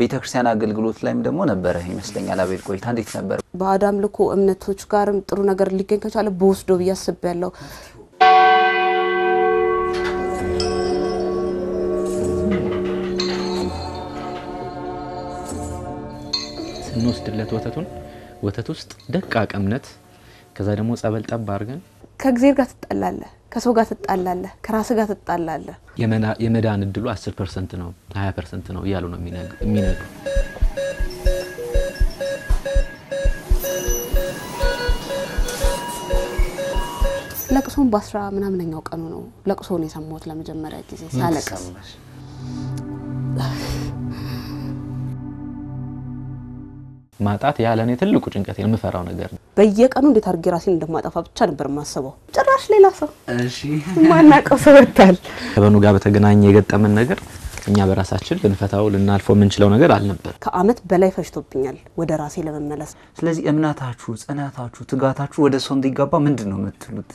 ቤተክርስቲያን አገልግሎት ላይም ደግሞ ነበር ይመስለኛል አቤል ቆይታ እንዴት ነበር በአዳም ልኮ እምነቶች ጋርም ጥሩ ነገር ሊገኝ ከቻለ በውስዶ በያስበያለው ስንወስድለት ወተት ውስጥ ደቃቅ እምነት ከዛ ደግሞ ጸበል ጠብ አርገን ከእግዚአብሔር ጋር ተጣላለ ከሰው ጋር ተጣላለ ከራስ ጋር ተጣላለ የመዳን እድሉ 10% ነው 20% ነው ይያሉ ነው የሚነግሩ ለቅሶን ባስራ ምናምንኛው ቀኑ ነው ለቅሶን የሰማሁት ለመጀመሪያ ጊዜ ሳለቅስ ማጣት ያለኔ ትልቁ ጭንቀት የምፈራው ነገር ነው በየቀኑ እንዴት አርጌ ራሴን እንደማጣፋ ብቻ ነበር ማሰበው ጭራሽ ሌላ ሰው እሺ ማናቀው ሰውታል ከበኑ ጋር በተገናኘ የገጠመን ነገር እኛ በራሳችን ልንፈታው ልናልፈው ምንችለው ነገር አልነበር ከአመት በላይ ፈጅቶብኛል ወደ ራሴ ለመመለስ ስለዚህ እምናታችሁ ጽናታችሁ ትጋታችሁ ወደ ሰው እንዲጋባ ምንድነው የምትሉት